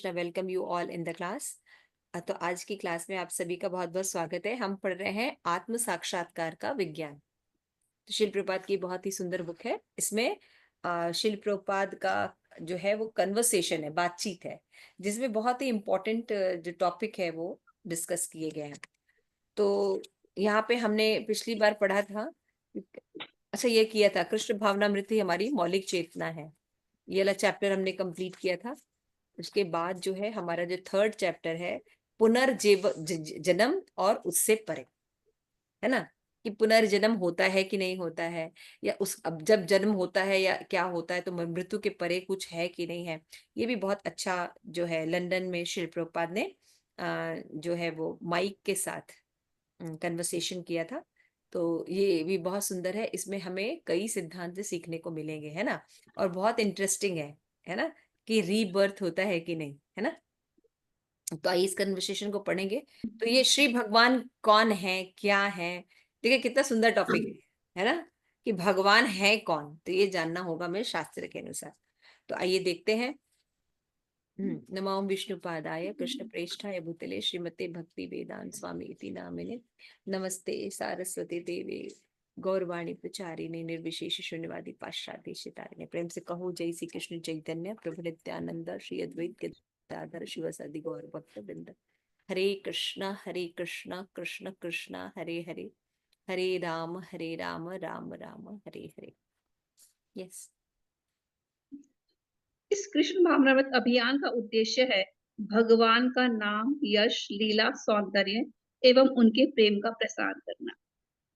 Krishna welcome you all in the class. तो आज की क्लास में आप सभी का बहुत बहुत स्वागत है। हम पढ़ रहे हैं आत्म साक्षात्कार का विज्ञान। तो शिल प्रपात की बहुत ही सुंदर बुक है। इसमें शिल प्रपात का जो है वो कन्वर्सेशन है, बातचीत है, जिसमें बहुत ही इम्पोर्टेंट जो टॉपिक है वो डिस्कस किए गए हैं। तो यहाँ पे हमने पिछली बार पढ़ा था, अच्छा ये किया था, कृष्ण भावनामृति हमारी मौलिक चेतना है। ये वाला चैप्टर हमने कंप्लीट किया था। उसके बाद जो है हमारा जो थर्ड चैप्टर है, पुनर्जीव जन्म और उससे परे, है ना, कि पुनर्जन्म होता है कि नहीं होता है, या उस अब जब जन्म होता है या क्या होता है, तो मृत्यु के परे कुछ है कि नहीं है। ये भी बहुत अच्छा जो है लंदन में शिल प्रभुपाद ने जो है वो माइक के साथ कन्वर्सेशन किया था। तो ये भी बहुत सुंदर है। इसमें हमें कई सिद्धांत सीखने को मिलेंगे, है ना, और बहुत इंटरेस्टिंग है ना, कि रीबर्थ होता है कि नहीं, है ना। तो आइए इस कन्वर्सेशन को पढ़ेंगे। तो ये श्री भगवान कौन है, क्या है, देखिए कितना सुंदर टॉपिक है ना, कि भगवान है कौन, तो ये जानना होगा हमें शास्त्र के अनुसार। तो आइए देखते हैं। नमो विष्णुपादाय कृष्ण प्रेष्ठाय भूतले श्रीमते भक्ति वेदांत स्वामी इति नामिने नमस्ते सारस्वती देवी गौरवाणी प्रचारिणे निर्विशेष शून्यवादी पाश्चात्य शितारिणे। प्रेम से कहो जय श्री कृष्ण चैतन्य प्रभु नित्यानंद श्री अद्वैत गदाधर शिवसादि गौर भक्त वृंद। हरे कृष्णा कृष्ण कृष्णा हरे हरे, हरे राम राम राम हरे हरे। यस। इस कृष्ण भावनामृत अभियान का उद्देश्य है भगवान का नाम, यश, लीला, सौंदर्य एवं उनके प्रेम का प्रसार करना।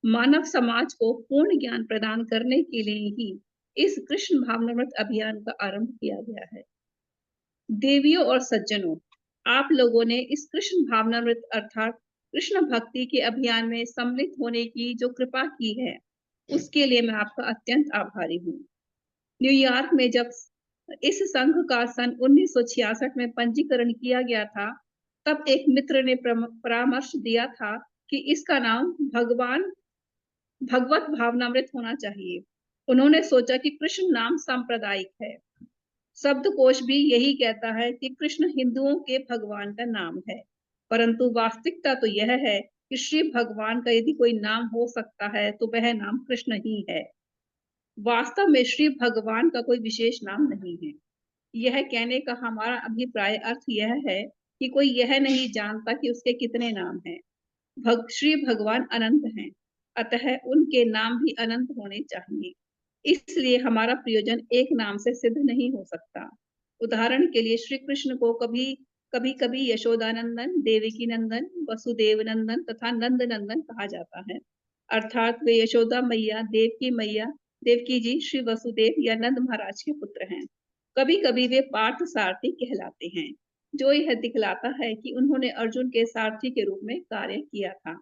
मानव समाज को पूर्ण ज्ञान प्रदान करने के लिए ही इस कृष्ण भावनामृत अभियान का आरंभ किया गया है। देवियों और सज्जनों, आप लोगों ने इस कृष्ण भावनामृत अर्थात कृष्ण भक्ति के अभियान में सम्मिलित होने की जो कृपा की है, उसके लिए मैं आपका अत्यंत आभारी हूँ। न्यूयॉर्क में जब इस संघ का सन 1966 में पंजीकरण किया गया था, तब एक मित्र ने परामर्श दिया था कि इसका नाम भगवत भावनामृत होना चाहिए। उन्होंने सोचा कि कृष्ण नाम सांप्रदायिक है। शब्दकोश भी यही कहता है कि कृष्ण हिंदुओं के भगवान का नाम है, परंतु वास्तविकता तो यह है कि श्री भगवान का यदि कोई नाम हो सकता है तो वह नाम कृष्ण ही है। वास्तव में श्री भगवान का कोई विशेष नाम नहीं है। यह कहने का हमारा अभिप्राय अर्थ यह है कि कोई यह नहीं जानता कि उसके कितने नाम हैं। श्री भगवान अनंत हैं, अतः उनके नाम भी अनंत होने चाहिए। इसलिए हमारा प्रयोजन एक नाम से सिद्ध नहीं हो सकता। उदाहरण के लिए श्री कृष्ण को कभी कभी कभी यशोदानंदन, देवकी नंदन, वसुदेव नंदन तथा नंद नंदन कहा जाता है। अर्थात वे यशोदा मैया, मैया, देवकी जी श्री वसुदेव या नंद महाराज के पुत्र हैं। कभी कभी वे पार्थ सारथी कहलाते हैं, जो यह दिखलाता है कि उन्होंने अर्जुन के सारथी के रूप में कार्य किया था।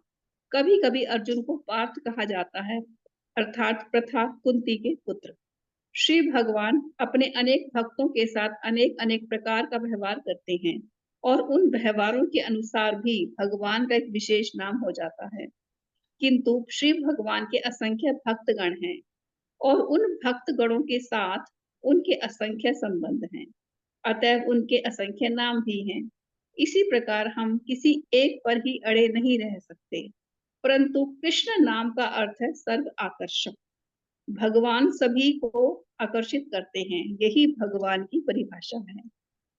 कभी कभी अर्जुन को पार्थ कहा जाता है, अर्थात प्रथा कुंती के पुत्र। श्री भगवान अपने अनेक भक्तों के साथ अनेक अनेक प्रकार का व्यवहार करते हैं, और उन व्यवहारों के अनुसार भी भगवान का एक विशेष नाम हो जाता है। किंतु श्री भगवान के असंख्य भक्तगण हैं, और उन भक्तगणों के साथ उनके असंख्य संबंध हैं, अतः उनके असंख्य नाम भी हैं। इसी प्रकार हम किसी एक पर ही अड़े नहीं रह सकते, परंतु कृष्ण नाम का अर्थ है सर्व आकर्षक। भगवान सभी को आकर्षित करते हैं, यही भगवान की परिभाषा है।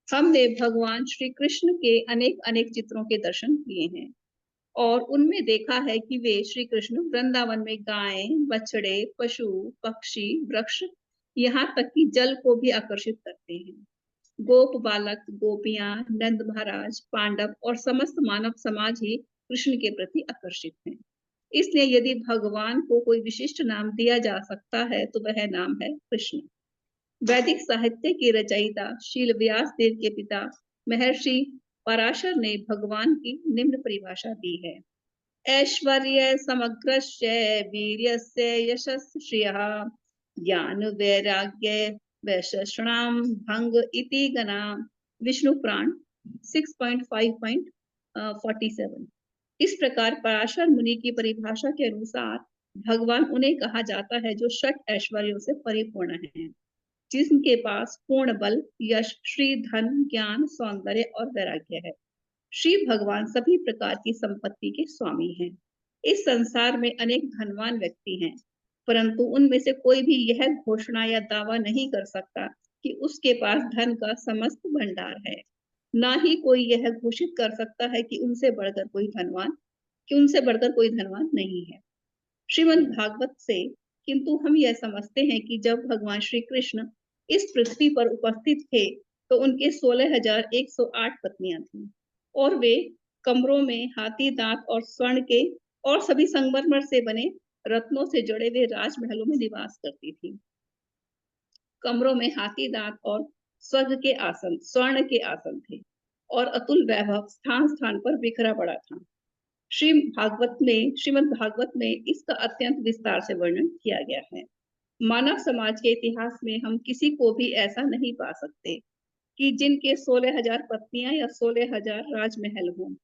हमने भगवान श्री कृष्ण के अनेक अनेक चित्रों के दर्शन किए हैं, और उनमें देखा है कि वे श्री कृष्ण वृंदावन में गायें, बछड़े, पशु, पक्षी, वृक्ष, यहाँ तक कि जल को भी आकर्षित करते हैं। गोप बालक, गोपियां, नंद महाराज, पांडव और समस्त मानव समाज ही कृष्ण के प्रति आकर्षित हैं। इसलिए यदि भगवान को कोई विशिष्ट नाम दिया जा सकता है तो वह नाम है कृष्ण। वैदिक साहित्य के रचयिता शील व्यास देव के पिता महर्षि पराशर ने भगवान की निम्न परिभाषा दी है। ऐश्वर्य समग्रस्य वीर्यस्य यशस् श्रियः ज्ञान वैराग्य वैशेषणाम भंग इति गणा। विष्णु पुराण 6.5.47। इस प्रकार पराशर मुनि की परिभाषा के अनुसार भगवान उन्हें कहा जाता है जो षट ऐश्वर्यों से परिपूर्ण हैं। जिनके पास पूर्ण बल, यश, श्री, धन, ज्ञान, सौंदर्य और वैराग्य है। श्री भगवान सभी प्रकार की संपत्ति के स्वामी हैं। इस संसार में अनेक धनवान व्यक्ति हैं, परंतु उनमें से कोई भी यह घोषणा या दावा नहीं कर सकता कि उसके पास धन का समस्त भंडार है। ना ही कोई यह घोषित कर सकता है कि उनसे बढ़कर कोई धनवान नहीं है। श्रीमद् भागवत से किंतु हम यह समझते हैं कि जब भगवान श्री कृष्ण इस पृथ्वी पर उपस्थित थे, तो उनके 16,108 पत्नियां थीं और वे कमरों में हाथी दांत और स्वर्ण के और सभी संगमरमर से बने रत्नों से जड़े हुए राजमहलों में निवास करती थीं। कमरों में हाथी दांत और स्वर्ण के आसन थे और अतुल वैभव स्थान स्थान पर बिखरा पड़ा था। श्रीमद् भागवत में इसका अत्यंत विस्तार से वर्णन किया गया है। मानव समाज के इतिहास में हम किसी को भी ऐसा नहीं पा सकते कि जिनके 16,000 पत्नियां या 16,000 राजमहल हों,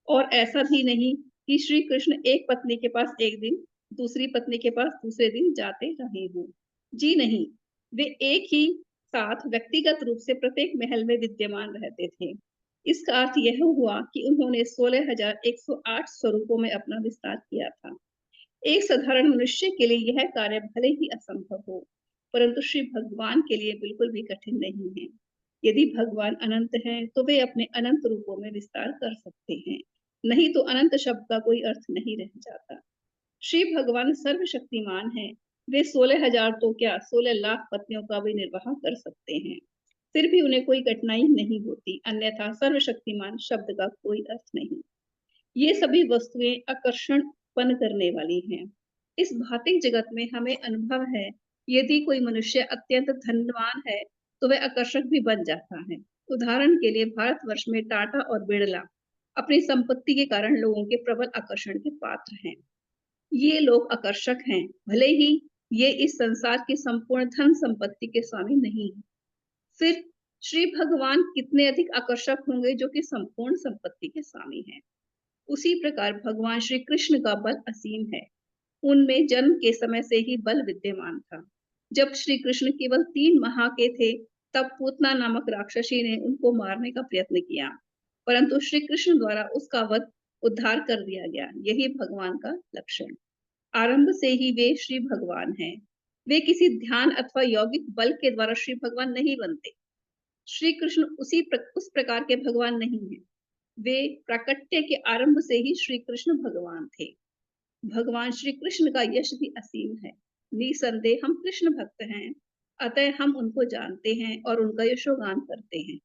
और ऐसा भी नहीं कि श्री कृष्ण एक पत्नी के पास एक दिन, दूसरी पत्नी के पास दूसरे दिन जाते रहे हों। जी नहीं, वे एक ही साथ व्यक्तिगत रूप से प्रत्येक महल में विद्यमान रहते थे। इसका अर्थ यह हुआ कि उन्होंने 16,108 स्वरूपों में अपना विस्तार किया था। एक साधारण मनुष्य के लिए यह कार्य भले ही असंभव हो, परंतु श्री भगवान के लिए बिल्कुल भी कठिन नहीं है। यदि भगवान अनंत हैं, तो वे अपने अनंत रूपों में विस्तार कर सकते हैं। नहीं तो अनंत शब्द का कोई अर्थ नहीं रह जाता। श्री भगवान सर्वशक्तिमान हैं। वे 16,000 तो क्या 16 लाख पत्नियों का भी निर्वाह कर सकते हैं। फिर भी उन्हें कोई कठिनाई नहीं होती, अन्यथा सर्वशक्तिमान शब्द का कोई अर्थ नहीं। ये सभी वस्तुएं आकर्षण उत्पन्न करने वाली हैं। इस भौतिक जगत में हमें अनुभव है, यदि कोई मनुष्य अत्यंत धनवान है, तो वह आकर्षक भी बन जाता है। उदाहरण के लिए भारतवर्ष में टाटा और बिरला अपनी संपत्ति के कारण लोगों के प्रबल आकर्षण के पात्र हैं। ये लोग आकर्षक हैं, भले ही ये इस संसार की संपूर्ण धन संपत्ति के स्वामी नहीं हैं। फिर श्री भगवान कितने अधिक आकर्षक होंगे, जो कि संपूर्ण संपत्ति के स्वामी हैं। उसी प्रकार भगवान श्री कृष्ण का बल असीम है। उनमें जन्म के समय से ही बल विद्यमान था। जब श्री कृष्ण केवल 3 माह के थे, तब पूतना नामक राक्षसी ने उनको मारने का प्रयत्न किया, परंतु श्री कृष्ण द्वारा उसका वध उद्धार कर दिया गया। यही भगवान का लक्षण। आरंभ से ही वे श्री भगवान हैं। वे किसी ध्यान अथवा यौगिक बल के द्वारा श्री भगवान नहीं बनते। श्री कृष्ण उस प्रकार के भगवान नहीं हैं। वे प्राकट्य के आरंभ से ही श्री कृष्ण भगवान थे। भगवान श्री कृष्ण का यश भी असीम है। निसंदेह हम कृष्ण भक्त हैं, अतः हम उनको जानते हैं और उनका यशोगान करते हैं।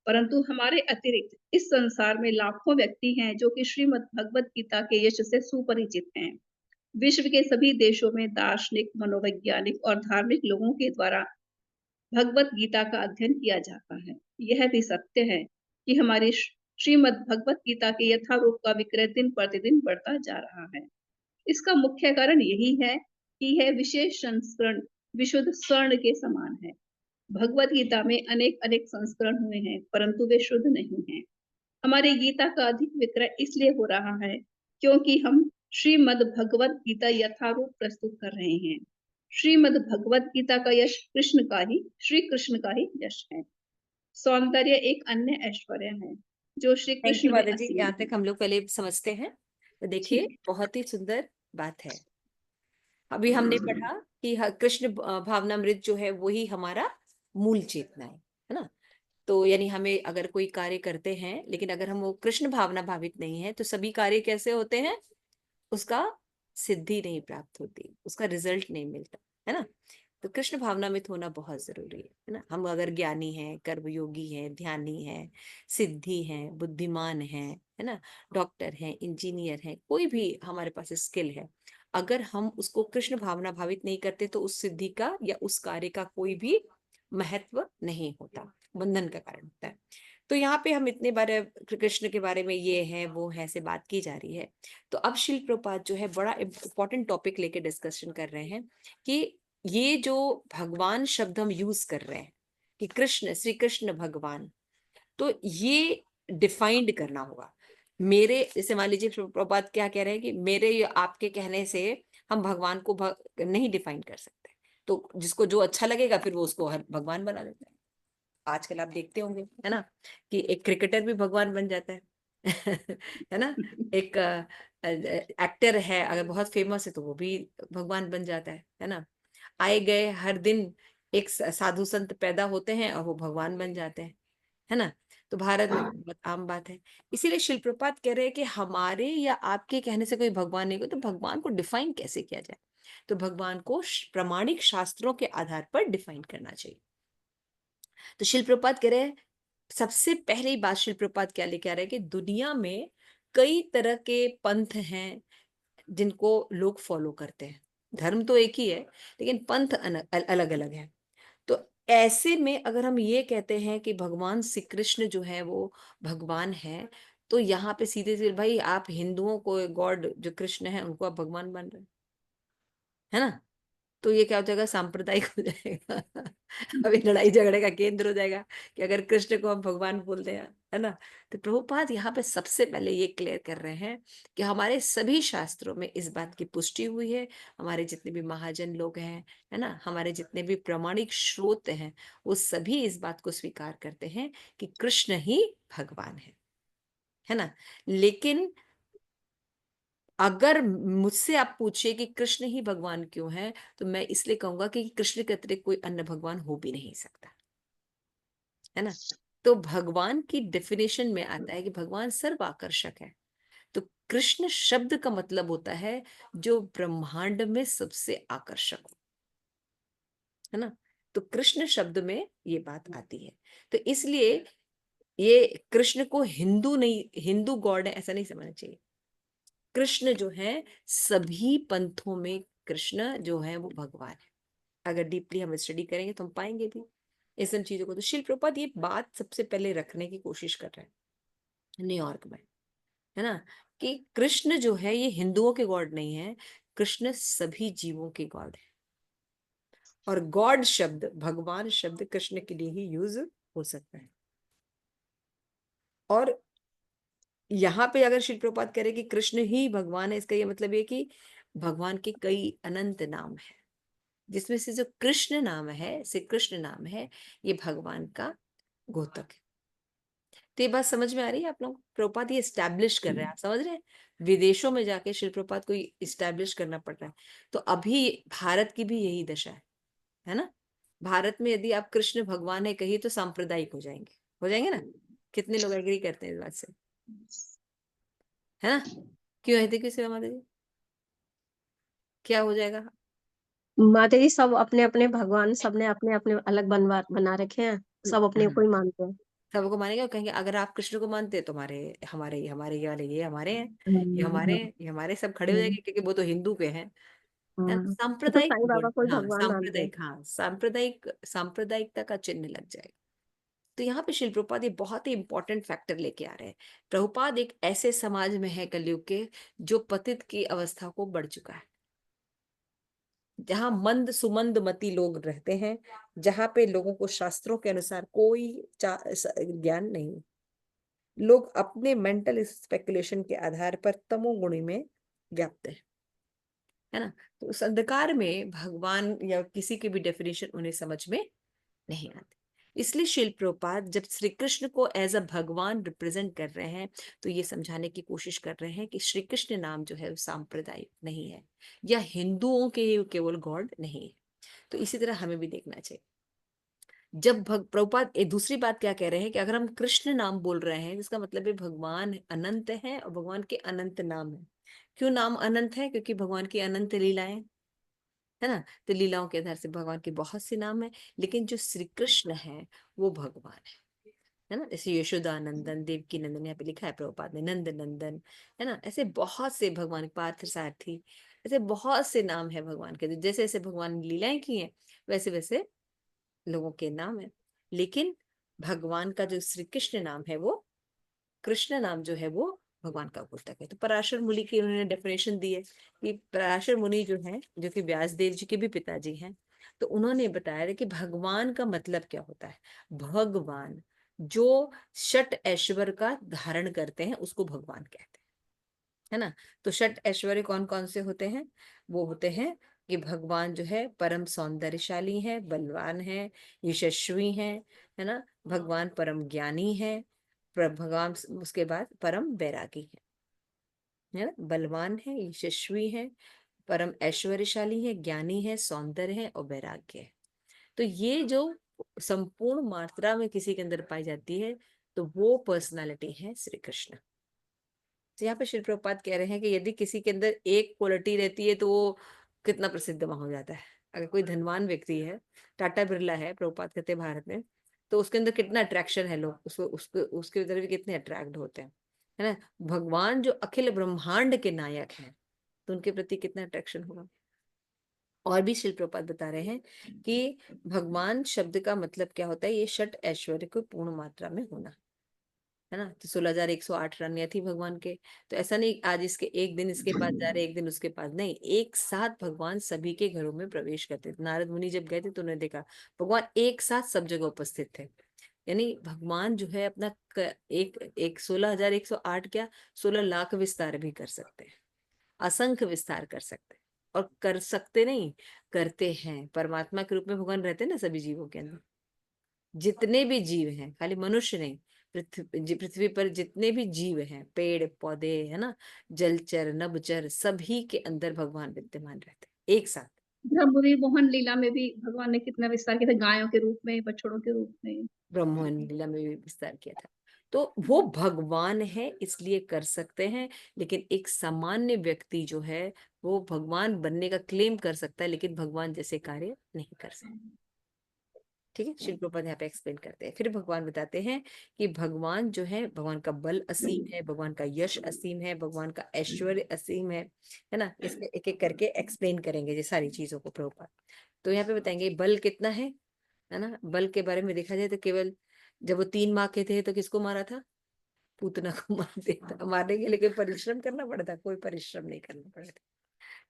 परंतु हमारे अतिरिक्त इस संसार में लाखों व्यक्ति हैं जो कि श्रीमद् भगवत गीता के यश से सुपरिचित हैं। विश्व के सभी देशों में दार्शनिक, मनोवैज्ञानिक और धार्मिक लोगों के द्वारा भगवत गीता का अध्ययन किया जाता है। यह भी सत्य है कि हमारी श्रीमद् भगवत गीता के यथारूप का विक्रय दिन प्रतिदिन बढ़ता जा रहा है। इसका मुख्य कारण यही है कि यह विशेष संस्करण विशुद्ध स्वर्ण के समान है। भगवत गीता में अनेक अनेक संस्करण हुए हैं, परंतु वे शुद्ध नहीं हैं। हमारी गीता का अधिक विक्रय इसलिए हो रहा है क्योंकि हम श्रीमद् भगवत गीता यथारूप प्रस्तुत कर रहे हैं। श्रीमद् भगवत गीता का यश श्री कृष्ण का ही यश है। सौंदर्य एक अन्य ऐश्वर्य है जो श्री थैंक यू कृष्ण में माता जी, असीम यहाँ है। तक हम लोग पहले समझते हैं। तो देखिए, ठीक बहुत ही सुंदर बात है। अभी हमने पढ़ा कि कृष्ण भावनामृत जो है वही हमारा मूल चेतना है ना। तो यानी हमें अगर कोई कार्य करते हैं, लेकिन अगर हम वो कृष्ण भावना भावित नहीं है, तो सभी कार्य कैसे होते हैं, उसका सिद्धि नहीं प्राप्त होती, उसका रिजल्ट नहीं मिलता, है ना। तो कृष्ण भावनामृत होना बहुत जरूरी है ना। हम अगर ज्ञानी हैं, कर्मयोगी हैं, ध्यानी हैं, सिद्धि हैं, बुद्धिमान हैं, है ना, डॉक्टर हैं, इंजीनियर हैं, कोई भी हमारे पास स्किल है, अगर हम उसको कृष्ण भावना भावित नहीं करते, तो उस सिद्धि का या उस कार्य का कोई भी महत्व नहीं होता, बंधन का कारण होता है। तो यहाँ पे हम इतने बारे कृष्ण के बारे में ये है वो है से बात की जा रही है। तो अब शिल प्रपात जो है बड़ा इंपॉर्टेंट टॉपिक लेके डिस्कशन कर रहे हैं कि ये जो भगवान शब्द हम यूज कर रहे हैं कि कृष्ण, श्री कृष्ण भगवान, तो ये डिफाइंड करना होगा। मेरे जैसे मान लीजिए प्रभुपाद क्या कह रहे हैं कि मेरे या आपके कहने से हम भगवान को नहीं डिफाइन कर सकते। तो जिसको जो अच्छा लगेगा फिर वो उसको हर भगवान बना देता है। आजकल आप देखते होंगे, है ना, कि एक क्रिकेटर भी भगवान बन जाता है। है ना, एक एक्टर है अगर बहुत फेमस है तो वो भी भगवान बन जाता है ना। आए गए हर दिन एक साधु संत पैदा होते हैं और वो भगवान बन जाते हैं, है ना। तो भारत में तो बहुत आम बात है। इसीलिए शिल प्रपात कह रहे हैं कि हमारे या आपके कहने से कोई भगवान नहीं को, तो भगवान को डिफाइन कैसे किया जाए। तो भगवान को प्रामाणिक शास्त्रों के आधार पर डिफाइन करना चाहिए। तो शिल प्रपात कह रहे हैं, सबसे पहली बात शिल प्रपात क्या लेके आ रहे हैं कि दुनिया में कई तरह के पंथ हैं जिनको लोग फॉलो करते हैं। धर्म तो एक ही है लेकिन पंथ अलग अलग है। तो ऐसे में अगर हम ये कहते हैं कि भगवान श्री कृष्ण जो है वो भगवान है, तो यहाँ पे सीधे सीधे भाई आप हिंदुओं को गॉड जो कृष्ण है उनको आप भगवान बन रहे हैं, है ना। तो ये क्या हो जाएगा, सांप्रदायिक हो जाएगा। अभी लड़ाई झगड़े का केंद्र हो जाएगा कि अगर कृष्ण को हम भगवान बोलते हैं, है ना। तो प्रभुपाद यहाँ पे सबसे पहले ये क्लियर कर रहे हैं कि हमारे सभी शास्त्रों में इस बात की पुष्टि हुई है। हमारे जितने भी महाजन लोग हैं, है ना, हमारे जितने भी प्रामाणिक स्रोत हैं, वो सभी इस बात को स्वीकार करते हैं कि कृष्ण ही भगवान है ना। लेकिन अगर मुझसे आप पूछे कि कृष्ण ही भगवान क्यों है, तो मैं इसलिए कहूंगा कि कृष्ण के अतिरिक्त कोई अन्य भगवान हो भी नहीं सकता, है ना। तो भगवान की डेफिनेशन में आता है कि भगवान सर्व आकर्षक है। तो कृष्ण शब्द का मतलब होता है जो ब्रह्मांड में सबसे आकर्षक हो, है ना। तो कृष्ण शब्द में ये बात आती है। तो इसलिए ये कृष्ण को हिंदू नहीं, हिंदू गॉड है ऐसा नहीं समझना चाहिए। कृष्ण जो है सभी पंथों में कृष्ण जो है वो भगवान है। अगर डीपली हम स्टडी करेंगे तो हम पाएंगे भी इन सब चीजों को। तो शिल प्रपात ये बात सबसे पहले रखने की कोशिश कर रहे हैं न्यूयॉर्क में, है ना, कि कृष्ण जो है ये हिंदुओं के गॉड नहीं है, कृष्ण सभी जीवों के गॉड है। और गॉड शब्द, भगवान शब्द कृष्ण के लिए ही यूज हो सकता है। और यहाँ पे अगर शिल प्रपात करे कि कृष्ण ही भगवान है, इसका ये मतलब ये कि भगवान के कई अनंत नाम है, जिसमें से जो कृष्ण नाम है, श्री कृष्ण नाम है, ये भगवान का घोतक है। तो ये बात समझ में आ रही है आप लोग, प्रभुपाद ये स्टैब्लिश कर रहे हैं, आप समझ रहे हैं। विदेशों में जाके शिल प्रभुपाद को इस्टेब्लिश करना पड़ रहा है। तो अभी भारत की भी यही दशा है ना। भारत में यदि आप कृष्ण भगवान है कहिए तो सांप्रदायिक हो जाएंगे ना। कितने लोग एग्री करते हैं इस बात से, है ना। क्यों है, देखिए सेवा माता जी, क्या हो जाएगा। माता जी सब अपने अपने भगवान, सबने अपने अपने अलग बना रखे हैं, सब अपने को हाँ, ही मानते हैं। सबको मानेंगे और कहेंगे अगर आप कृष्ण को मानते हैं तो हमारे हमारे ये वाले ये हमारे हैं, हाँ, ये हमारे सब खड़े हो हाँ, जाएंगे क्योंकि वो तो हिंदू के हैं, है ना। हाँ। तो सांप्रदायिक साईं बाबा को ही हाँ भगवान मानते हैं। सांप्रदायिक, हाँ सांप्रदायिक, सांप्रदायिकता का चिन्ह लग जाएगा। तो यहाँ पे शिल प्रभुपाद ये बहुत ही इंपॉर्टेंट फैक्टर लेके आ रहे हैं। प्रभुपाद एक ऐसे समाज में है कलयुग के जो पतित की अवस्था को बढ़ चुका है, जहाँ मंद सुमंद मती लोग रहते हैं, जहाँ पे लोगों को शास्त्रों के अनुसार कोई ज्ञान नहीं। लोग अपने मेंटल स्पेकुलेशन के आधार पर तमोगुणी में व्याप्त है ना। तो उस अंधकार में भगवान या किसी की भी डेफिनेशन उन्हें समझ में नहीं आती। इसलिए शिल प्रभुपाद जब श्री कृष्ण को एज अ भगवान रिप्रेजेंट कर रहे हैं, तो ये समझाने की कोशिश कर रहे हैं कि श्री कृष्ण नाम जो है वो सांप्रदायिक नहीं है या हिंदुओं के केवल गॉड नहीं है। तो इसी तरह हमें भी देखना चाहिए। जब प्रभुपाद एक दूसरी बात क्या कह रहे हैं कि अगर हम कृष्ण नाम बोल रहे हैं जिसका मतलब है भगवान अनंत है और भगवान के अनंत नाम है। क्यों नाम अनंत है, क्योंकि भगवान की अनंत लीलाएं, है ना। तो लीलाओं के आधार से भगवान के बहुत से नाम है, लेकिन जो श्री कृष्ण है वो भगवान है ना। जैसे यशोदा नंदन, देवकी नंदन, यहाँ पे लिखा है प्रभुपाद ने, नंद नंदन, है ना। ऐसे बहुत से भगवान, पार्थ सारथी, ऐसे बहुत से नाम है भगवान के। जैसे जैसे भगवान ने लीलाएं की हैं वैसे वैसे लोगों के नाम है। लेकिन भगवान का जो श्री कृष्ण नाम है वो, कृष्ण नाम जो है वो भगवान का पुस्तक है। तो पराशर मुनि की उन्होंने डेफिनेशन दी है कि पराशर मुनि जो है, जो कि व्यास देव जी के भी पिताजी हैं, तो उन्होंने बताया कि भगवान का मतलब क्या होता है। भगवान जो षट ऐश्वर्य का धारण करते हैं उसको भगवान कहते हैं, है ना। तो षट ऐश्वर्य कौन कौन से होते हैं, वो होते हैं कि भगवान जो है परम सौंदर्यशाली है, बलवान है, यशस्वी है ना। भगवान परम ज्ञानी है, भगवान उसके बाद परम बैरागी है ना। बलवान है, यशस्वी है, परम ऐश्वर्यशाली है, ज्ञानी है, सौंदर्य है और वैराग्य है। तो ये जो संपूर्ण मात्रा में किसी के अंदर पाई जाती है, तो वो पर्सनालिटी है श्री कृष्ण। तो यहाँ पे श्री प्रभुपाद कह रहे हैं कि यदि किसी के अंदर एक क्वालिटी रहती है तो वो कितना प्रसिद्ध हो जाता है। अगर कोई धनवान व्यक्ति है, टाटा बिरला है, प्रभुपाद कहते हैं भारत में, तो उसके अंदर कितना अट्रैक्शन है, लोग उसको उसके उसके तरफ भी कितने अट्रैक्ट होते हैं, है ना। भगवान जो अखिल ब्रह्मांड के नायक हैं, तो उनके प्रति कितना अट्रैक्शन होगा। और भी शिल प्रपात बता रहे हैं कि भगवान शब्द का मतलब क्या होता है, ये षट ऐश्वर्य को पूर्ण मात्रा में होना, है ना। तो 16,108 रन थी भगवान के। तो ऐसा नहीं आज इसके एक दिन इसके पास जा रहे, एक दिन उसके पास नहीं, एक साथ भगवान सभी के घरों में प्रवेश करते थे। नारद मुनि जब गए थे तो उन्होंने देखा भगवान एक साथ सब जगह उपस्थित थे। यानी भगवान जो है अपना एक एक 16,108 क्या 16 लाख विस्तार भी कर सकते हैं, असंख्य विस्तार कर सकते हैं। और कर सकते नहीं, करते हैं। परमात्मा के रूप में भगवान रहते हैं ना सभी जीवों के अंदर। जितने भी जीव हैं, खाली मनुष्य नहीं, पृथ्वी पर जितने भी जीव हैं, पेड़ पौधे है ना, जलचर नभचर, सभी के अंदर भगवान विद्यमान रहते हैं एक साथ। ब्रह्मवीर मोहन लीला में भी भगवान ने कितना विस्तार किया था, गायों के रूप में, बछड़ों के रूप में। ब्रह्मोन लीला में भी विस्तार किया था। तो वो भगवान है इसलिए कर सकते हैं। लेकिन एक सामान्य व्यक्ति जो है वो भगवान बनने का क्लेम कर सकता है, लेकिन भगवान जैसे कार्य नहीं कर सकता। ठीक है, श्री प्रभुपाद यहाँ पे एक्सप्लेन करते हैं। फिर भगवान बताते हैं कि भगवान जो है, भगवान का बल असीम है, भगवान का यश असीम है, भगवान का ऐश्वर्य असीम है ना। इसमें एक एक करके एक्सप्लेन करेंगे ये सारी चीजों को प्रभुपाद। तो यहाँ पे बताएंगे बल कितना है ना। बल के बारे में देखा जाए तो केवल जब वो 3 माह के थे तो किसको मारा था, पूतना को मार दिया था। मारने के लिए कोई परिश्रम करना पड़ा था, कोई परिश्रम नहीं करना पड़ा था।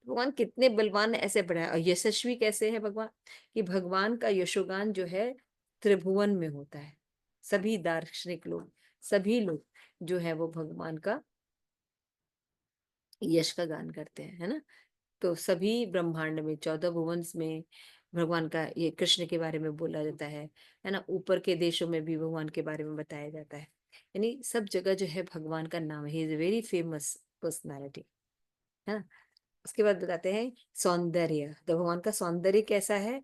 भगवान कितने बलवान ऐसे बढ़ा है। और यशस्वी कैसे है भगवान, कि भगवान का यशोगान जो है त्रिभुवन में होता है। सभी दार्शनिक लोग, सभी लोग जो है वो भगवान का यश का गान करते हैं, है ना। तो सभी ब्रह्मांड में 14 भुवन में भगवान का ये कृष्ण के बारे में बोला जाता है ना। ऊपर के देशों में भी भगवान के बारे में बताया जाता है। यानी सब जगह जो है भगवान का नाम है, he is a very famous personality, है ना। उसके बाद बताते हैं सौंदर्य। तो भगवान का सौंदर्य कैसा है,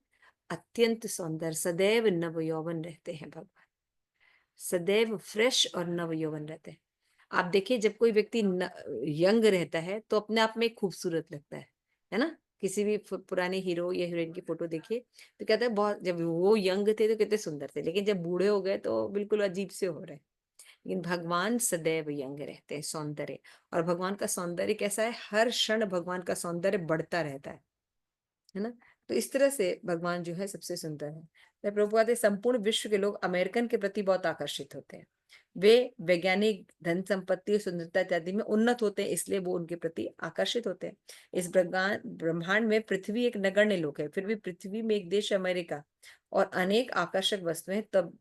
अत्यंत सौंदर्य, सदैव नव यौवन रहते हैं भगवान, सदैव फ्रेश और नव यौवन रहते हैं। आप देखिए जब कोई व्यक्ति यंग रहता है तो अपने आप में खूबसूरत लगता है ना। किसी भी पुराने हीरो या हीरोइन की फोटो देखिए तो कहते हैं बहुत, जब वो यंग थे तो कितने सुंदर थे, लेकिन जब बूढ़े हो गए तो बिल्कुल अजीब से हो रहे हैं। लेकिन भगवान सदैव यंग रहते हैं, सौंदर्य। और भगवान का सौंदर्य कैसा है, हर क्षण भगवान का सौंदर्य बढ़ता रहता है ना। तो इस तरह से भगवान जो है सबसे सुंदर है। तो प्रभुपाद संपूर्ण विश्व के लोग अमेरिकन के प्रति बहुत आकर्षित होते हैं। वे वैज्ञानिक, धन संपत्ति और सुंदरता इत्यादि में उन्नत होते हैं, इसलिए वो उनके प्रति आकर्षित होते हैं। इस ब्रह्मांड में पृथ्वी एक नगण्य लोक है, फिर भी पृथ्वी में एक देश अमेरिका और अनेक आकर्षक वस्तुएं, तब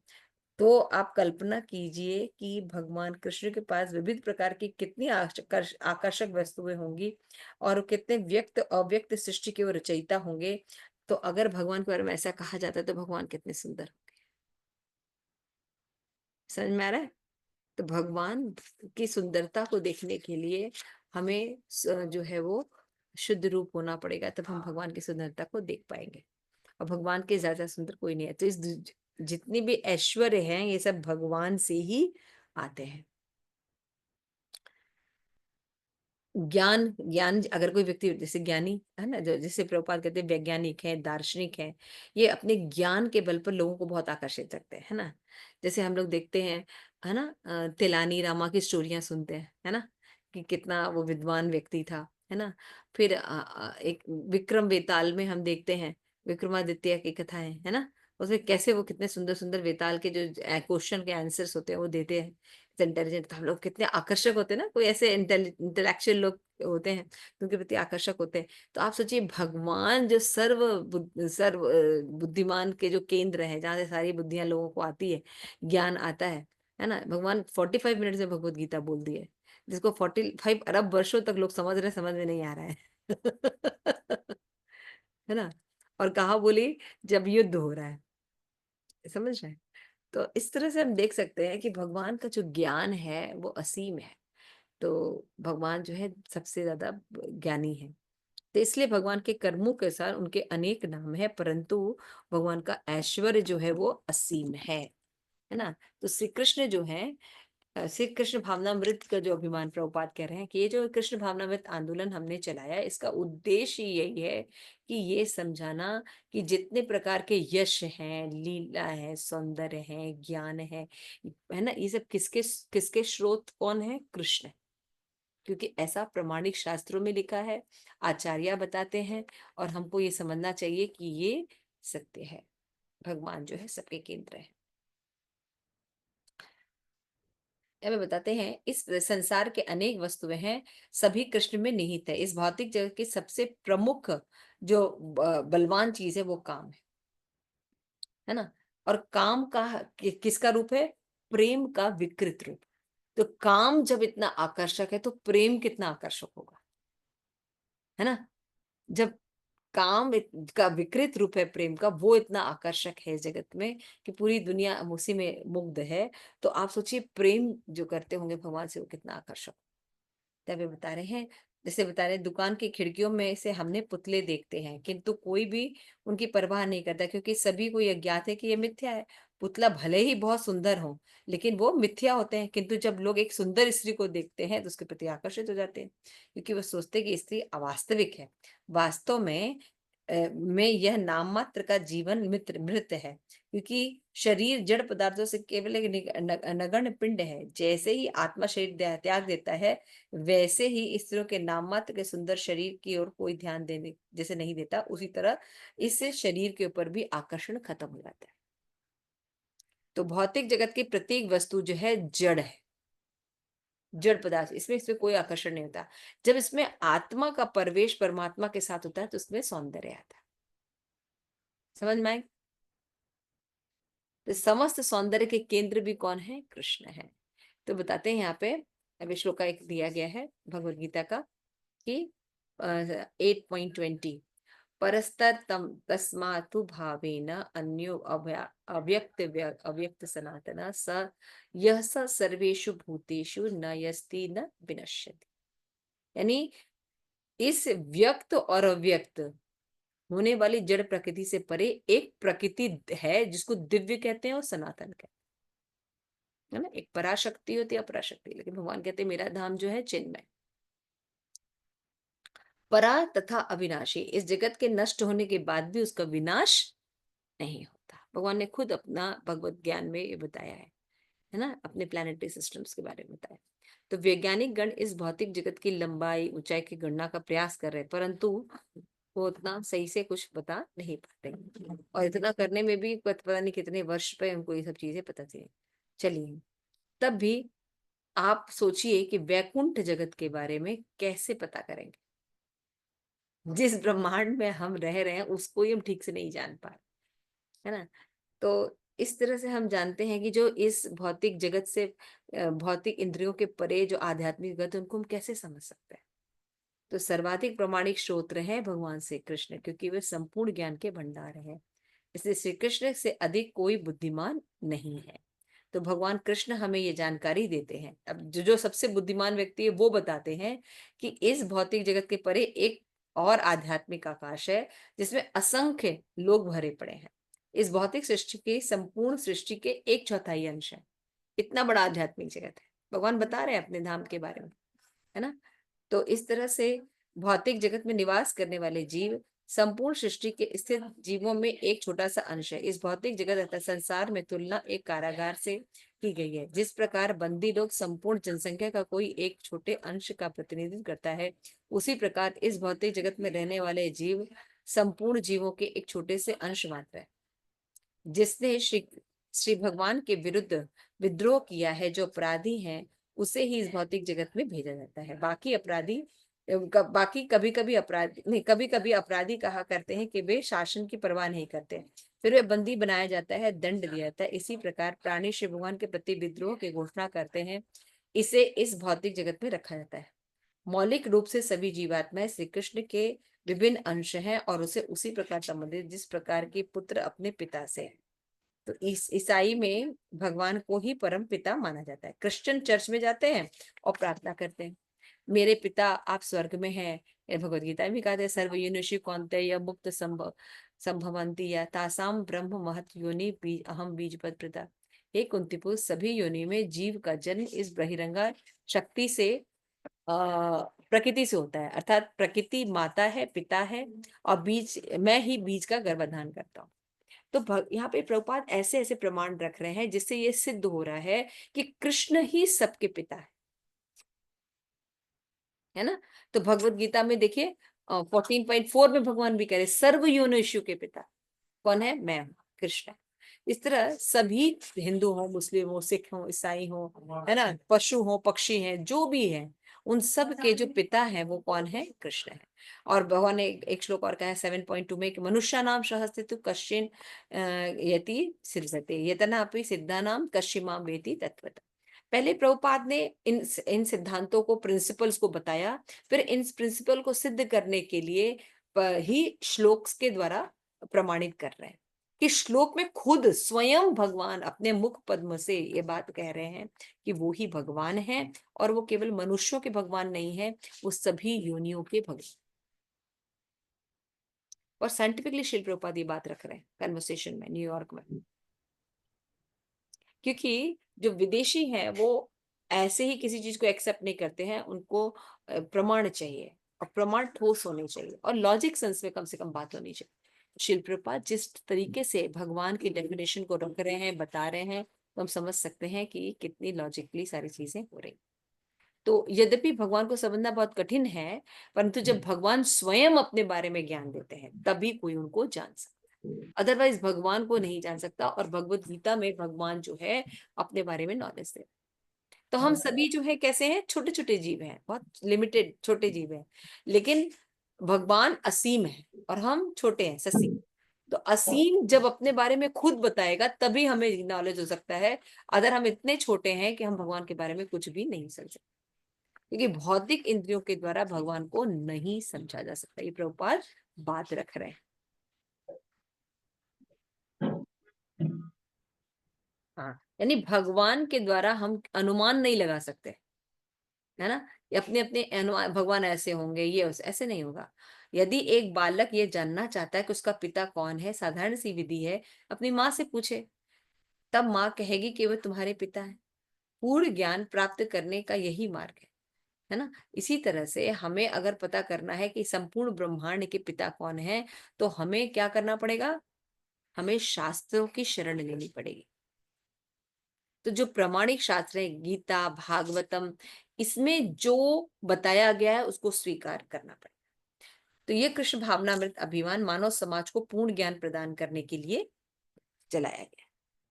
तो आप कल्पना कीजिए कि भगवान कृष्ण के पास विविध प्रकार की कितनी आकर्षक वस्तुएं होंगी, और कितने व्यक्त अव्यक्त सृष्टि के वो रचयिता होंगे। तो अगर भगवान के बारे में ऐसा कहा जाता है तो भगवान कितने सुंदर होंगे। समझ में आ रहा है। तो भगवान की सुंदरता को देखने के लिए हमें जो है वो शुद्ध रूप होना पड़ेगा, तब हम भगवान की सुंदरता को देख पाएंगे। और भगवान के ज्यादा सुंदर कोई नहीं है। तो इस जितनी भी ऐश्वर्य हैं ये सब भगवान से ही आते हैं। ज्ञान ज्ञान अगर कोई व्यक्ति जैसे ज्ञानी है ना, जो जैसे प्रभुपाद कहते हैं वैज्ञानिक है, दार्शनिक है, ये अपने ज्ञान के बल पर लोगों को बहुत आकर्षित करते हैं, है ना। जैसे हम लोग देखते हैं, है ना, तेलानी रामा की स्टोरियां सुनते हैं, है ना, कि कितना वो विद्वान व्यक्ति था, है ना। फिर एक विक्रम वेताल में हम देखते हैं विक्रमादित्य की कथाएं, है ना। उसमें कैसे वो कितने सुंदर सुंदर वेताल के जो क्वेश्चन के आंसर्स होते हैं वो देते हैं, इंटेलिजेंट। तो हम लोग कितने आकर्षक होते हैं ना, कोई ऐसे इंटेलेक्चुअल लोग होते हैं तो उनके प्रति आकर्षक होते हैं। तो आप सोचिए भगवान जो सर्व बुद्धिमान के जो केंद्र है, जहाँ से सारी बुद्धियां लोगों को आती है, ज्ञान आता है ना। भगवान 45 मिनट से भगवत गीता बोल दी है, जिसको 45 अरब वर्षों तक लोग समझ रहे, समझ में नहीं आ रहा है। है ना। और कहाँ बोली, जब युद्ध हो रहा है, समझ रहे हैं। तो इस तरह से हम देख सकते हैं कि भगवान का जो ज्ञान है वो असीम है। तो भगवान जो है सबसे ज्यादा ज्ञानी है। तो इसलिए भगवान के कर्मों के अनुसार उनके अनेक नाम है, परंतु भगवान का ऐश्वर्य जो है वो असीम है ना। तो श्री कृष्ण जो है, श्री कृष्ण भावनामृत का जो अभिमान प्रभुपाद कह रहे हैं कि ये जो कृष्ण भावनामृत आंदोलन हमने चलाया, इसका उद्देश्य यही है कि ये समझाना कि जितने प्रकार के यश हैं, लीला है, सौंदर्य है, ज्ञान है ना, ये सब किसके किसके स्रोत कौन है? कृष्ण। क्योंकि ऐसा प्रमाणिक शास्त्रों में लिखा है, आचार्य बताते हैं, और हमको ये समझना चाहिए कि ये सत्य है। भगवान जो है सबके केंद्र है। हमें बताते हैं इस संसार के अनेक वस्तुएं हैं, सभी कृष्ण में निहित है। इस भौतिक जगत की सबसे प्रमुख जो बलवान चीज है वो काम है ना। और काम का किसका रूप है? प्रेम का विकृत रूप। तो काम जब इतना आकर्षक है तो प्रेम कितना आकर्षक होगा, है ना। जब काम का विकृत रूप है प्रेम का, वो इतना आकर्षक है जगत में कि पूरी दुनिया उसी में मुग्ध है। तो आप सोचिए प्रेम जो करते होंगे भगवान से वो कितना आकर्षक। तभी बता रहे हैं, जैसे बता रहे हैं, दुकान की खिड़कियों में से हमने पुतले देखते हैं, किंतु कोई भी उनकी परवाह नहीं करता, क्योंकि सभी को यह ज्ञात है कि यह मिथ्या है। पुतला भले ही बहुत सुंदर हो, लेकिन वो मिथ्या होते हैं। किंतु जब लोग एक सुंदर स्त्री को देखते हैं तो उसके प्रति आकर्षित हो जाते हैं, क्योंकि वो सोचते हैं कि स्त्री अवास्तविक है। वास्तव में यह नाम मात्र का जीवन मित्र मृत है, क्योंकि शरीर जड़ पदार्थों से केवल एक नगण्य पिंड है। जैसे ही आत्मा शरीर त्याग देता है, वैसे ही स्त्रियों के नाम मात्र के सुंदर शरीर की ओर कोई ध्यान देने जैसे नहीं देता, उसी तरह इस शरीर के ऊपर भी आकर्षण खत्म हो जाता है। तो भौतिक जगत की प्रत्येक वस्तु जो है जड़ है, जड़ पदार्थ, इसमें कोई आकर्षण नहीं होता। जब इसमें आत्मा का प्रवेश परमात्मा के साथ होता है तो उसमें सौंदर्य आता है। समझ में आए? तो समस्त सौंदर्य के केंद्र भी कौन है? कृष्ण है। तो बताते हैं यहाँ पे, अभी श्लोका एक दिया गया है भगवत गीता का कि 8.20, परस्तम तस्मातु भावेन अन्यो अव्यक्त सनातन स यह स सर्वेषु भूतेषु न यस्ति न विनश्यति। यानी इस व्यक्त और अव्यक्त होने वाली जड़ प्रकृति से परे एक प्रकृति है जिसको दिव्य कहते हैं और सनातन कहते हैं, है ना। एक पराशक्ति होती है, अपराशक्ति, लेकिन भगवान कहते हैं मेरा धाम जो है चिन्मय, परा तथा अविनाशी। इस जगत के नष्ट होने के बाद भी उसका विनाश नहीं होता। भगवान ने खुद अपना भगवत ज्ञान में ये बताया है ना, अपने प्लानिटरी सिस्टम्स के बारे में बताया। तो वैज्ञानिक गण इस भौतिक जगत की लंबाई ऊंचाई की गणना का प्रयास कर रहे हैं, परंतु वो उतना सही से कुछ बता नहीं पाते, और इतना करने में भी पता नहीं कितने वर्ष पे उनको ये सब चीजें पता चली। चलिए, तब भी आप सोचिए कि वैकुंठ जगत के बारे में कैसे पता करेंगे। जिस ब्रह्मांड में हम रह रहे हैं उसको ही हम ठीक से नहीं जान पा रहे, है ना। तो इस तरह से हम जानते हैं कि जो इस भौतिक जगत से भौतिक इंद्रियों के परे जो आध्यात्मिक जगत है उनको हम कैसे समझ सकते हैं। तो सर्वाधिक प्रमाणिक श्रोत्र है भगवान श्री कृष्ण, क्योंकि वे संपूर्ण ज्ञान के भंडार है। इसलिए श्री कृष्ण से अधिक कोई बुद्धिमान नहीं है। तो भगवान कृष्ण हमें ये जानकारी देते हैं। अब जो जो सबसे बुद्धिमान व्यक्ति है वो बताते हैं कि इस भौतिक जगत के परे एक और आध्यात्मिक आकाश है, जिसमें असंख्य लोग भरे पड़े हैं। इस भौतिक सृष्टि की संपूर्ण सृष्टि के 1/4 अंश है। इतना बड़ा आध्यात्मिक जगत है, भगवान बता रहे हैं अपने धाम के बारे में, है ना। तो इस तरह से भौतिक जगत में निवास करने वाले जीव संपूर्ण सृष्टि के स्थित जीवों में एक छोटा सा अंश है। इस भौतिक जगत अर्थात संसार में तुलना एक कारागार से की गई है। जिस प्रकार बंदी लोग संपूर्ण जनसंख्या का कोई एक छोटे अंश का प्रतिनिधित्व करता है, उसी प्रकार इस भौतिक जगत में रहने वाले जीव संपूर्ण जीवों के एक छोटे से अंश मात्र है। जिसने श्री श्री भगवान के विरुद्ध विद्रोह किया है, जो अपराधी हैं, उसे ही इस भौतिक जगत में भेजा जाता है। बाकी कभी कभी अपराधी नहीं, कभी कभी अपराधी कहा करते हैं कि वे शासन की परवाह नहीं करते, फिर वे बंदी बनाया जाता है, दंड दिया जाता है। इसी प्रकार प्राणी श्री भगवान के प्रति विद्रोह की घोषणा करते हैं, इसे इस भौतिक जगत में रखा जाता है। मौलिक रूप से सभी जीवात्माएं श्री कृष्ण के विभिन्न अंश हैं और उसे उसी प्रकार संबंधित जिस प्रकार के पुत्र अपने पिता से है। तो इस ईसाई में भगवान को ही परम पिता माना जाता है। क्रिश्चियन चर्च में जाते हैं और प्रार्थना करते हैं, मेरे पिता आप स्वर्ग में हैं। ये भगवद गीता में भी कहते हैं, सर्वयोनिषु कौन्तेय मुक्त संभवंती या तासाम ब्रह्म महत योनि अहम बीजपद प्रदा। हे कुंती सभी योनि में जीव का जन्म इस बहिरंगा शक्ति से प्रकृति से होता है, अर्थात प्रकृति माता है, पिता है, और बीज मैं ही बीज का गर्भाधान करता हूँ। तो यहाँ पे प्रभुपाद ऐसे ऐसे प्रमाण रख रहे हैं जिससे ये सिद्ध हो रहा है कि कृष्ण ही सबके पिता है ना। तो भगवत गीता में देखिए 14.4 में भगवान भी कह रहे सर्व योनिषु के पिता कौन है, मैं हूँ, कृष्ण। इस तरह सभी हिंदू हो, मुस्लिम हो, सिख हो, ईसाई हो, है ना, पशु हो, पक्षी हैं, जो भी हैं, उन सब के जो पिता हैं वो कौन है, कृष्ण है। और भगवान ने एक श्लोक और कहा है 7.2 में कि मनुष्य नाम सहस्तितु कश्चिन यति सृजते यतनापि सिद्धा नाम कश्चिमाम वेति तत्वतः। पहले प्रभुपाद ने इन सिद्धांतों को, प्रिंसिपल्स को बताया, फिर इन प्रिंसिपल को सिद्ध करने के लिए ही श्लोक के द्वारा प्रमाणित कर रहे हैं कि श्लोक में खुद स्वयं भगवान अपने मुख पद्म से ये बात कह रहे हैं कि वो ही भगवान है, और वो केवल मनुष्यों के भगवान नहीं है, वो सभी योनियों के भगवान। और साइंटिफिकली शिल प्रभुपाद ये बात रख रहे हैं कन्वर्सेशन में न्यूयॉर्क में, क्योंकि जो विदेशी हैं वो ऐसे ही किसी चीज को एक्सेप्ट नहीं करते हैं, उनको प्रमाण चाहिए, और प्रमाण ठोस होने चाहिए, और लॉजिक सेंस में कम से कम बात होनी चाहिए। शिल प्रभुपाद जिस तरीके से भगवान की डेफिनेशन को रख रहे हैं, बता रहे हैं, तो हम समझ सकते हैं कि कितनी लॉजिकली सारी चीजें हो रही। तो यद्यपि भगवान को समझना बहुत कठिन है, परंतु जब भगवान स्वयं अपने बारे में ज्ञान देते हैं तभी कोई उनको जान सकता है, अदरवाइज भगवान को नहीं जान सकता। और भगवत गीता में भगवान जो है अपने बारे में नॉलेज दे। तो हम सभी जो है कैसे हैं, छोटे छोटे जीव हैं, बहुत लिमिटेड छोटे जीव हैं, लेकिन भगवान असीम है और हम छोटे हैं, ससीम। तो असीम जब अपने बारे में खुद बताएगा तभी हमें नॉलेज हो सकता है, अगर हम इतने छोटे हैं कि हम भगवान के बारे में कुछ भी नहीं समझ सकते, क्योंकि भौतिक इंद्रियों के द्वारा भगवान को नहीं समझा जा सकता। ये प्रभुपाद बात रख रहे हैं। हाँ, यानी भगवान के द्वारा हम अनुमान नहीं लगा सकते, है ना। ये अपने अपने अनुमान, भगवान ऐसे होंगे, ये ऐसे नहीं होगा। यदि एक बालक ये जानना चाहता है कि उसका पिता कौन है, साधारण सी विधि है, अपनी माँ से पूछे, तब माँ कहेगी कि वह तुम्हारे पिता है। पूर्ण ज्ञान प्राप्त करने का यही मार्ग है ना। इसी तरह से हमें अगर पता करना है कि संपूर्ण ब्रह्मांड के पिता कौन है, तो हमें क्या करना पड़ेगा, हमें शास्त्रों की शरण लेनी पड़ेगी। तो जो प्रमाणिक शास्त्र है, गीता, भागवतम, इसमें जो बताया गया है उसको स्वीकार करना पड़ेगा। तो ये कृष्ण भावनामृत अभियान मानव समाज को पूर्ण ज्ञान प्रदान करने के लिए चलाया गया।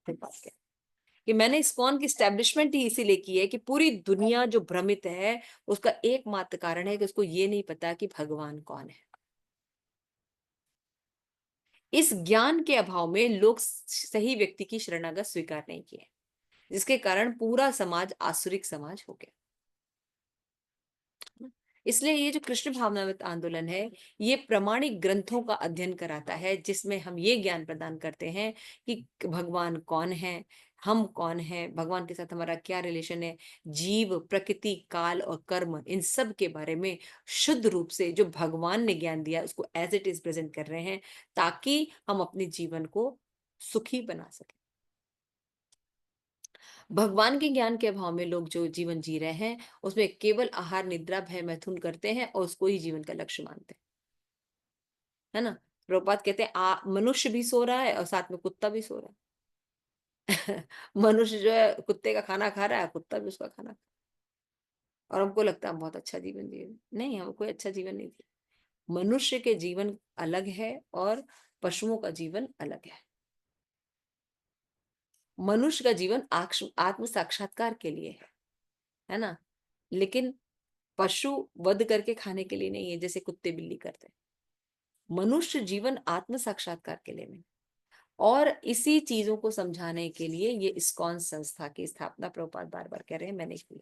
फिर बात करें कि मैंने इस्कॉन की स्टैब्लिशमेंट ही इसीलिए की है कि पूरी दुनिया जो भ्रमित है उसका एकमात्र कारण है कि उसको ये नहीं पता कि भगवान कौन है। इस ज्ञान के अभाव में लोग सही व्यक्ति की शरणागत स्वीकार नहीं किए, जिसके कारण पूरा समाज आसुरिक समाज हो गया। इसलिए ये जो कृष्ण भावनामृत आंदोलन है, ये प्रमाणिक ग्रंथों का अध्ययन कराता है, जिसमें हम ये ज्ञान प्रदान करते हैं कि भगवान कौन है, हम कौन है, भगवान के साथ हमारा क्या रिलेशन है, जीव, प्रकृति, काल और कर्म, इन सब के बारे में शुद्ध रूप से जो भगवान ने ज्ञान दिया उसको एज इट इज प्रेजेंट कर रहे हैं, ताकि हम अपने जीवन को सुखी बना सकें। भगवान के ज्ञान के अभाव में लोग जो जीवन जी रहे हैं उसमें केवल आहार, निद्रा, भय, मैथुन करते हैं और उसको ही जीवन का लक्ष्य मानते हैं, है ना। प्रभुपाद कहते हैं मनुष्य भी सो रहा है और साथ में कुत्ता भी सो रहा है। मनुष्य जो है कुत्ते का खाना खा रहा है, कुत्ता भी उसका खाना खा रहा है, और हमको लगता है हम बहुत अच्छा जीवन जी रहे हैं। नहीं, हम कोई अच्छा जीवन नहीं जिए। मनुष्य के जीवन अलग है और पशुओं का जीवन अलग है। मनुष्य का जीवन आत्म साक्षात्कार के लिए है ना, लेकिन पशु वध करके खाने के लिए नहीं है, जैसे कुत्ते बिल्ली करते हैं। मनुष्य जीवन आत्म साक्षात्कार के लिए नहीं। और इसी चीजों को समझाने के लिए ये इस्कॉन संस्था की स्थापना प्रभुपाद बार बार कह रहे हैं, मैंने की।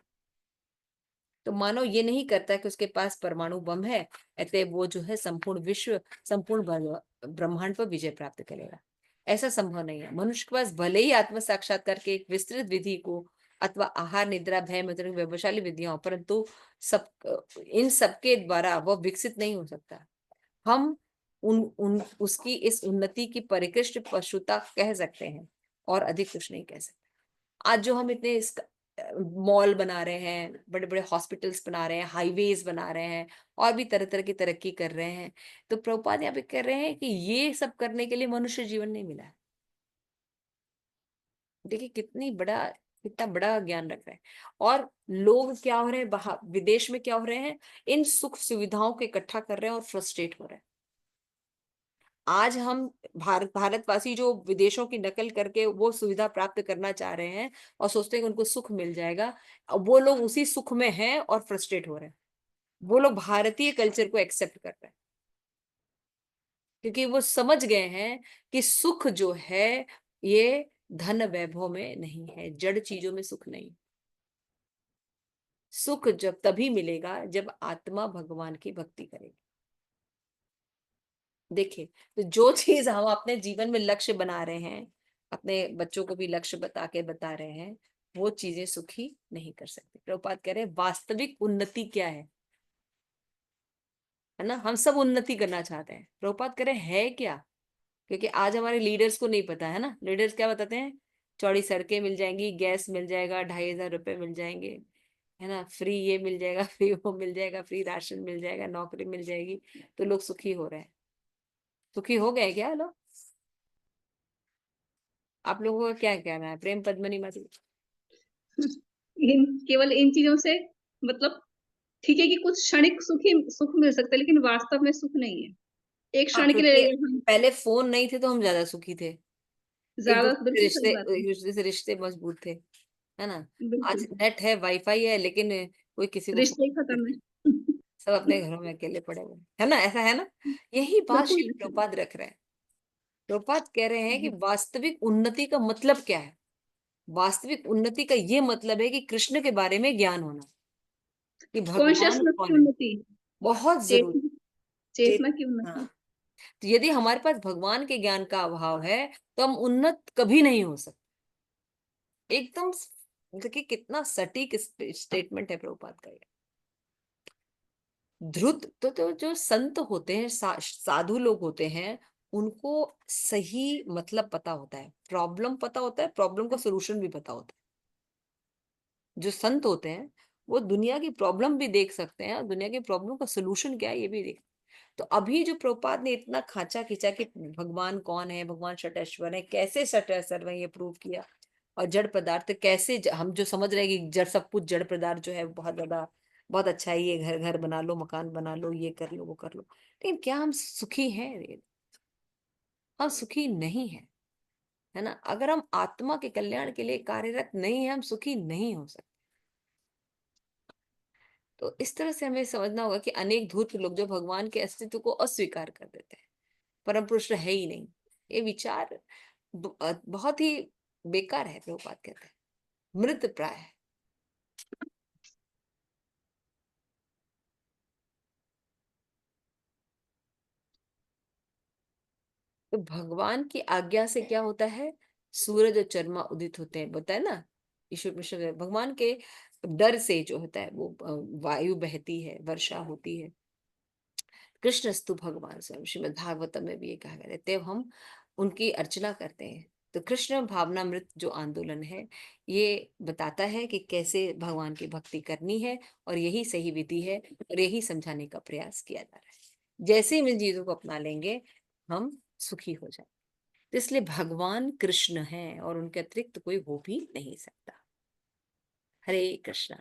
तो मानव ये नहीं करता कि उसके पास परमाणु बम है, अतः वो जो है संपूर्ण विश्व, संपूर्ण ब्रह्मांड पर विजय प्राप्त करेगा। ऐसा संभव नहीं है। मनुष्य के पास भले ही आत्म साक्षात्कार के एक विस्तृत विधि को अथवा आहार, निद्रा, भय, मुद्रा, व्यवशाली विधियां, परंतु सब इन सबके द्वारा वह विकसित नहीं हो सकता। हम उन उन उसकी इस उन्नति की परिकृष्ट पशुता कह सकते हैं और अधिक कुछ नहीं कह सकते। आज जो हम इतने मॉल बना रहे हैं, बड़े बड़े हॉस्पिटल्स बना रहे हैं, हाईवेज बना रहे हैं और भी तरह तरह की तरक्की कर रहे हैं, तो प्रभुपाद यहाँ पे कह रहे हैं कि ये सब करने के लिए मनुष्य जीवन नहीं मिला है। देखिए कितना बड़ा ज्ञान रख रहे हैं। और लोग क्या हो रहे हैं, बाहर विदेश में क्या हो रहे हैं, इन सुख सुविधाओं को इकट्ठा कर रहे हैं और फ्रस्ट्रेट हो रहे हैं। आज हम भारतवासी जो विदेशों की नकल करके वो सुविधा प्राप्त करना चाह रहे हैं और सोचते हैं कि उनको सुख मिल जाएगा, अब वो लोग उसी सुख में हैं और फ्रस्ट्रेट हो रहे हैं। वो लोग भारतीय कल्चर को एक्सेप्ट कर रहे हैं क्योंकि वो समझ गए हैं कि सुख जो है ये धन वैभव में नहीं है, जड़ चीजों में सुख नहीं। सुख जब तभी मिलेगा जब आत्मा भगवान की भक्ति करेगी। देखिए, तो जो चीज हम अपने जीवन में लक्ष्य बना रहे हैं, अपने बच्चों को भी लक्ष्य बता रहे हैं, वो चीजें सुखी नहीं कर सकते। प्रभुपाद कह रहे हैं वास्तविक उन्नति क्या है ना, हम सब उन्नति करना चाहते हैं। प्रभुपाद कह रहे है क्या, क्योंकि आज हमारे लीडर्स को नहीं पता है ना। लीडर्स क्या बताते हैं, चौड़ी सड़कें मिल जाएंगी, गैस मिल जाएगा, 2,500 रुपए मिल जाएंगे, है ना, फ्री ये मिल जाएगा, फ्री वो मिल जाएगा, फ्री राशन मिल जाएगा, नौकरी मिल जाएगी, तो लोग सुखी हो रहे हैं। सुखी हो गए क्या लोग? आप लोगों का क्या कहना है, प्रेम पद्मनी माता? केवल इन चीजों से मतलब ठीक है कि कुछ क्षणिक सुख मिल सकता है, लेकिन वास्तव में सुख नहीं है। एक हाँ, क्षण के क्योंकि लिए हम पहले फोन नहीं थे तो हम ज्यादा सुखी थे। ज्यादा बिल्कुल सही बात है। एक दूसरे से रिश्ते मजबूत थे, है ना। आज बिल्कुल, नेट है, वाईफाई है, लेकिन कोई किसी को फोन रिश्ते ही नहीं खत्म करता। है। सब अपने घरों में अकेले पड़े हुए हैं, है ना, ऐसा है ना। यही बात बिल्कुल श्री ऐसे ही। प्रभुपाद रख रहे हैं। प्रभुपाद कह रहे हैं कि वास्तविक उन्नति का मतलब क्या है। वास्तविक उन्नति का ये मतलब है कि कृष्ण के बारे में ज्ञान होना, कि भगवान कॉन्शियसनेस की कौन है, उन्नति, बहुत जरूरी। चेतना चेत चेतना की हाँ, उन्नति। तो यदि हमारे पास भगवान के ज्ञान का अभाव है तो हम उन्नत कभी नहीं हो सकते। एकदम देखिए कितना सटीक स्टेटमेंट है प्रभुपाद का ये। ध्रुत तो जो संत होते हैं, साधु लोग होते हैं, उनको सही मतलब पता होता है, प्रॉब्लम पता होता है, प्रॉब्लम का सोल्यूशन भी पता होता है। जो संत होते हैं वो दुनिया की प्रॉब्लम भी देख सकते हैं और दुनिया की प्रॉब्लम का सोल्यूशन क्या है ये भी देख। तो अभी जो प्रभुपाद ने इतना खांचा खींचा कि भगवान कौन है, भगवान षटैश्वर है, कैसे षटैश्वर है ये प्रूव किया, और जड़ पदार्थ कैसे हम जो समझ रहे हैं कि जड़, सब कुछ जड़ पदार्थ जो है बहुत ज्यादा, बहुत अच्छा है, ये घर घर बना लो, मकान बना लो, ये कर लो, वो कर लो, लेकिन क्या हम सुखी हैं? हम सुखी नहीं है, है ना। अगर हम आत्मा के कल्याण के लिए कार्यरत नहीं है, हम सुखी नहीं हो सकते। तो इस तरह से हमें समझना होगा कि अनेक धूर्त लोग जो भगवान के अस्तित्व को अस्वीकार कर देते हैं, परम पुरुष है ही नहीं, ये विचार बहुत ही बेकार है, प्रभुपाद कहते हैं मृत प्राय है। तो भगवान की आज्ञा से क्या होता है, सूरज और चंद्रमा उदित होते हैं, बताए ना। ईश्वर मिश्र भगवान के डर से जो होता है वो वायु बहती है, वर्षा होती है। कृष्णस्तु भगवान स्वयं, श्रीमद् भागवतम में भी ये कहा गया है। तब हम उनकी अर्चना करते हैं। तो कृष्ण भावनामृत जो आंदोलन है ये बताता है कि कैसे भगवान की भक्ति करनी है, और यही सही विधि है, और यही समझाने का प्रयास किया जा रहा है। जैसे ही इन चीजों को अपना लेंगे हम सुखी हो जाएंगे। तो इसलिए भगवान कृष्ण है और उनके अतिरिक्त कोई हो भी नहीं सकता। हरे कृष्णा।